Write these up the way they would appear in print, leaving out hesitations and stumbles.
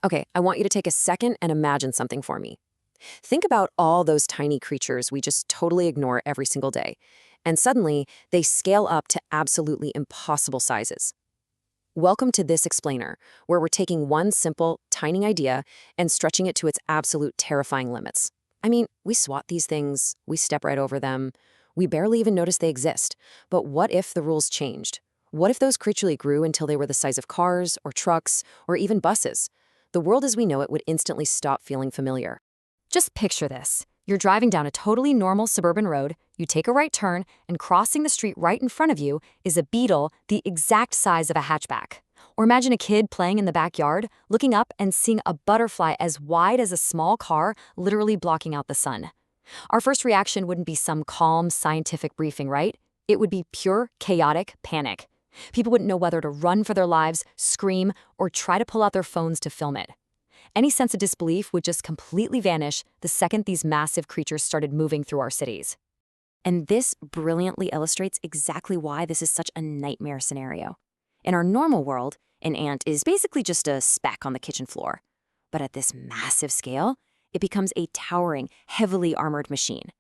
Okay, I want you to take a second and imagine something for me. Think about all those tiny creatures we just totally ignore every single day. And suddenly, they scale up to absolutely impossible sizes. Welcome to This Explainer, where we're taking one simple, tiny idea and stretching it to its absolute terrifying limits. I mean, we swat these things, we step right over them, we barely even notice they exist. But what if the rules changed? What if those creatures grew until they were the size of cars, or trucks, or even buses? The world as we know it would instantly stop feeling familiar. Just picture this. You're driving down a totally normal suburban road, you take a right turn, and crossing the street right in front of you is a beetle the exact size of a hatchback. Or imagine a kid playing in the backyard, looking up and seeing a butterfly as wide as a small car literally blocking out the sun. Our first reaction wouldn't be some calm scientific briefing, right? It would be pure chaotic panic. People wouldn't know whether to run for their lives, scream, or try to pull out their phones to film it. Any sense of disbelief would just completely vanish the second these massive creatures started moving through our cities. And this brilliantly illustrates exactly why this is such a nightmare scenario. In our normal world, an ant is basically just a speck on the kitchen floor. But at this massive scale, it becomes a towering, heavily armored machine.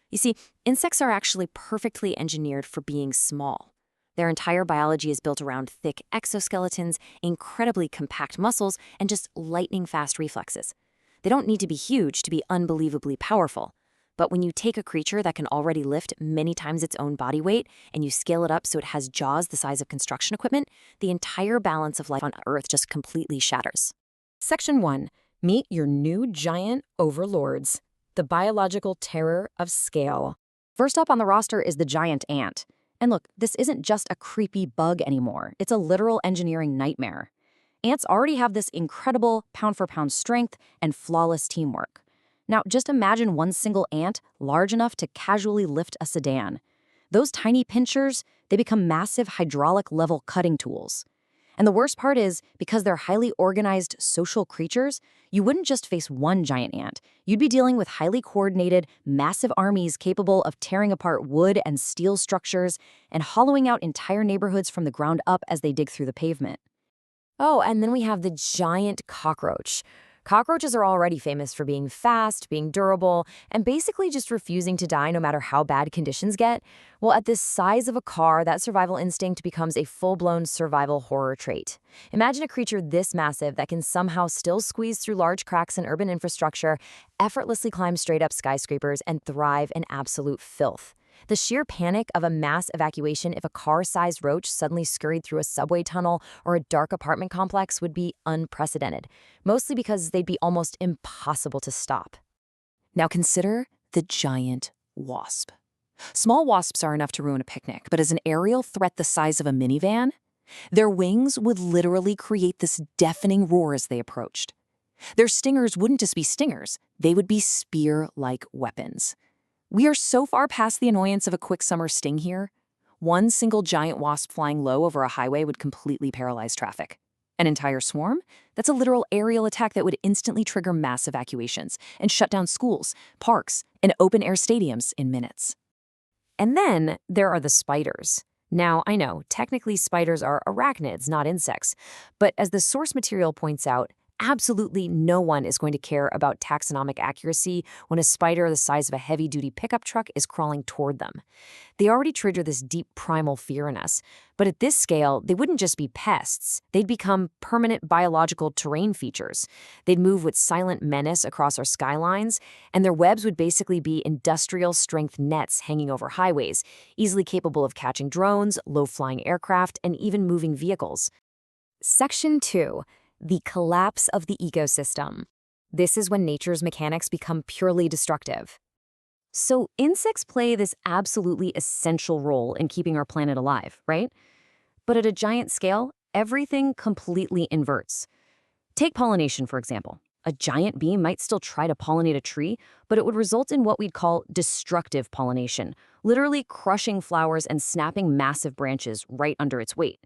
You see, insects are actually perfectly engineered for being small. Their entire biology is built around thick exoskeletons, incredibly compact muscles, and just lightning-fast reflexes. They don't need to be huge to be unbelievably powerful. But when you take a creature that can already lift many times its own body weight and you scale it up so it has jaws the size of construction equipment, the entire balance of life on Earth just completely shatters. Section 1. Meet your new giant overlords. The biological terror of scale. First up on the roster is the giant ant. And look, this isn't just a creepy bug anymore. It's a literal engineering nightmare. Ants already have this incredible pound-for-pound strength and flawless teamwork. Now, just imagine one single ant large enough to casually lift a sedan. Those tiny pinchers, they become massive hydraulic-level cutting tools. And the worst part is, because they're highly organized social creatures, you wouldn't just face one giant ant. You'd be dealing with highly coordinated, massive armies capable of tearing apart wood and steel structures and hollowing out entire neighborhoods from the ground up as they dig through the pavement. Oh, and then we have the giant cockroach. Cockroaches are already famous for being fast, being durable, and basically just refusing to die no matter how bad conditions get. Well, at this size of a car, that survival instinct becomes a full-blown survival horror trait. Imagine a creature this massive that can somehow still squeeze through large cracks in urban infrastructure, effortlessly climb straight up skyscrapers, and thrive in absolute filth. The sheer panic of a mass evacuation if a car-sized roach suddenly scurried through a subway tunnel or a dark apartment complex would be unprecedented, mostly because they'd be almost impossible to stop. Now consider the giant wasp. Small wasps are enough to ruin a picnic, but as an aerial threat the size of a minivan, their wings would literally create this deafening roar as they approached. Their stingers wouldn't just be stingers, they would be spear-like weapons. We are so far past the annoyance of a quick summer sting here. One single giant wasp flying low over a highway would completely paralyze traffic. An entire swarm? That's a literal aerial attack that would instantly trigger mass evacuations and shut down schools, parks, and open-air stadiums in minutes. And then there are the spiders. Now, I know, technically spiders are arachnids, not insects, but as the source material points out, absolutely no one is going to care about taxonomic accuracy when a spider the size of a heavy-duty pickup truck is crawling toward them. They already trigger this deep primal fear in us, but at this scale, they wouldn't just be pests. They'd become permanent biological terrain features. They'd move with silent menace across our skylines, and their webs would basically be industrial-strength nets hanging over highways, easily capable of catching drones, low-flying aircraft, and even moving vehicles. Section 2. The collapse of the ecosystem. This is when nature's mechanics become purely destructive. So insects play this absolutely essential role in keeping our planet alive, right? But at a giant scale, everything completely inverts. Take pollination, for example. A giant bee might still try to pollinate a tree, but it would result in what we'd call destructive pollination, literally crushing flowers and snapping massive branches right under its weight.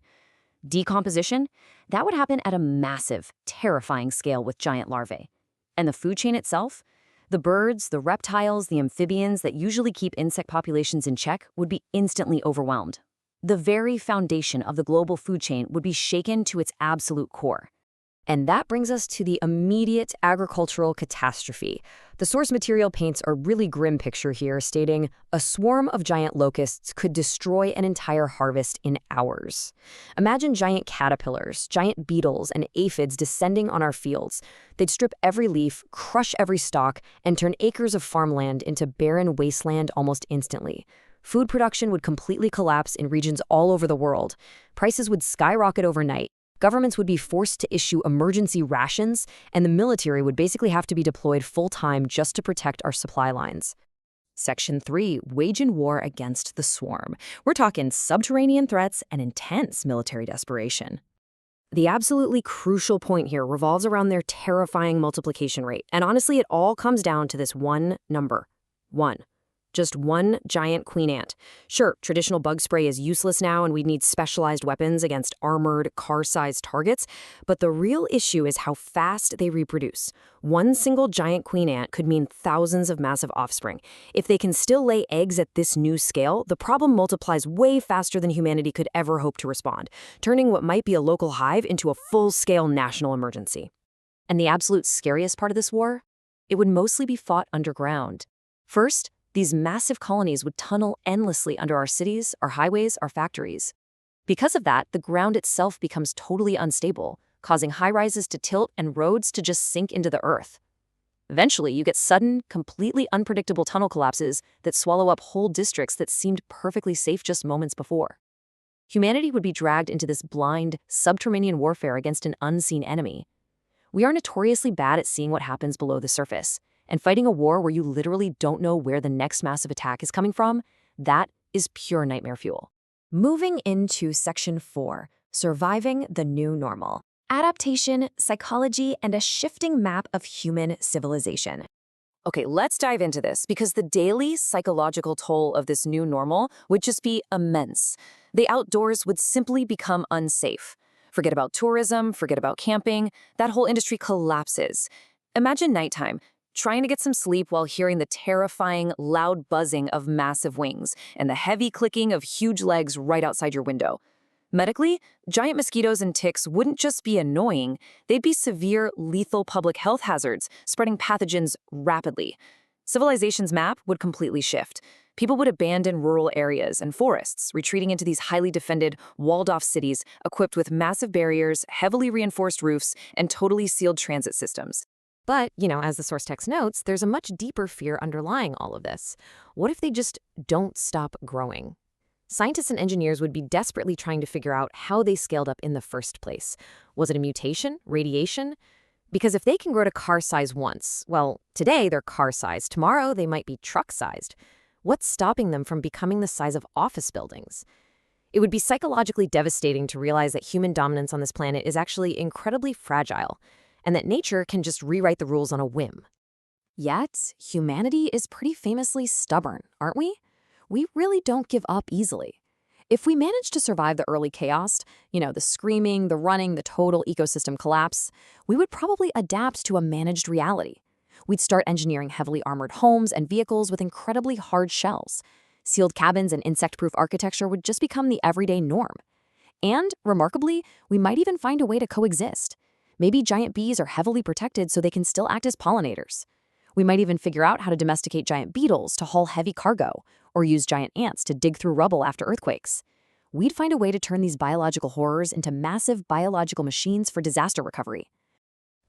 Decomposition? That would happen at a massive, terrifying scale with giant larvae. And the food chain itself? The birds, the reptiles, the amphibians that usually keep insect populations in check would be instantly overwhelmed. The very foundation of the global food chain would be shaken to its absolute core. And that brings us to the immediate agricultural catastrophe. The source material paints a really grim picture here, stating, "A swarm of giant locusts could destroy an entire harvest in hours." Imagine giant caterpillars, giant beetles, and aphids descending on our fields. They'd strip every leaf, crush every stalk, and turn acres of farmland into barren wasteland almost instantly. Food production would completely collapse in regions all over the world. Prices would skyrocket overnight. Governments would be forced to issue emergency rations, and the military would basically have to be deployed full-time just to protect our supply lines. Section 3, waging war against the swarm. We're talking subterranean threats and intense military desperation. The absolutely crucial point here revolves around their terrifying multiplication rate, and honestly, it all comes down to this one number: 1. Just one giant queen ant. Sure, traditional bug spray is useless now and we'd need specialized weapons against armored, car-sized targets, but the real issue is how fast they reproduce. One single giant queen ant could mean thousands of massive offspring. If they can still lay eggs at this new scale, the problem multiplies way faster than humanity could ever hope to respond, turning what might be a local hive into a full-scale national emergency. And the absolute scariest part of this war? It would mostly be fought underground. First, these massive colonies would tunnel endlessly under our cities, our highways, our factories. Because of that, the ground itself becomes totally unstable, causing high-rises to tilt and roads to just sink into the earth. Eventually, you get sudden, completely unpredictable tunnel collapses that swallow up whole districts that seemed perfectly safe just moments before. Humanity would be dragged into this blind, subterranean warfare against an unseen enemy. We are notoriously bad at seeing what happens below the surface. And fighting a war where you literally don't know where the next massive attack is coming from, that is pure nightmare fuel. Moving into Section 4, surviving the new normal. Adaptation, psychology, and a shifting map of human civilization. Okay, let's dive into this because the daily psychological toll of this new normal would just be immense. The outdoors would simply become unsafe. Forget about tourism, forget about camping, that whole industry collapses. Imagine nighttime, trying to get some sleep while hearing the terrifying, loud buzzing of massive wings and the heavy clicking of huge legs right outside your window. Medically, giant mosquitoes and ticks wouldn't just be annoying, they'd be severe, lethal public health hazards, spreading pathogens rapidly. Civilization's map would completely shift. People would abandon rural areas and forests, retreating into these highly defended, walled-off cities equipped with massive barriers, heavily reinforced roofs, and totally sealed transit systems. But, as the source text notes, there's a much deeper fear underlying all of this. What if they just don't stop growing? Scientists and engineers would be desperately trying to figure out how they scaled up in the first place. Was it a mutation? Radiation? Because if they can grow to car size once, well, today they're car sized, tomorrow they might be truck sized. What's stopping them from becoming the size of office buildings? It would be psychologically devastating to realize that human dominance on this planet is actually incredibly fragile, and that nature can just rewrite the rules on a whim. Yet, humanity is pretty famously stubborn, aren't we? We really don't give up easily. If we manage to survive the early chaos, the screaming, the running, the total ecosystem collapse, we would probably adapt to a managed reality. We'd start engineering heavily armored homes and vehicles with incredibly hard shells. Sealed cabins and insect-proof architecture would just become the everyday norm. And, remarkably, we might even find a way to coexist. Maybe giant bees are heavily protected so they can still act as pollinators. We might even figure out how to domesticate giant beetles to haul heavy cargo, or use giant ants to dig through rubble after earthquakes. We'd find a way to turn these biological horrors into massive biological machines for disaster recovery.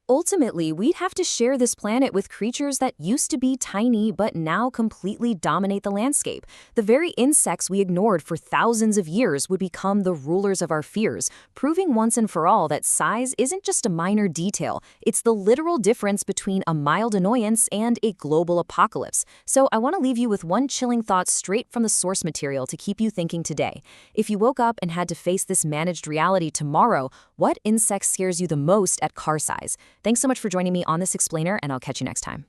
Ultimately, we'd have to share this planet with creatures that used to be tiny but now completely dominate the landscape. The very insects we ignored for thousands of years would become the rulers of our fears, proving once and for all that size isn't just a minor detail. It's the literal difference between a mild annoyance and a global apocalypse. So I want to leave you with one chilling thought straight from the source material to keep you thinking today. If you woke up and had to face this managed reality tomorrow, what insect scares you the most at car size? Thanks so much for joining me on this explainer, and I'll catch you next time.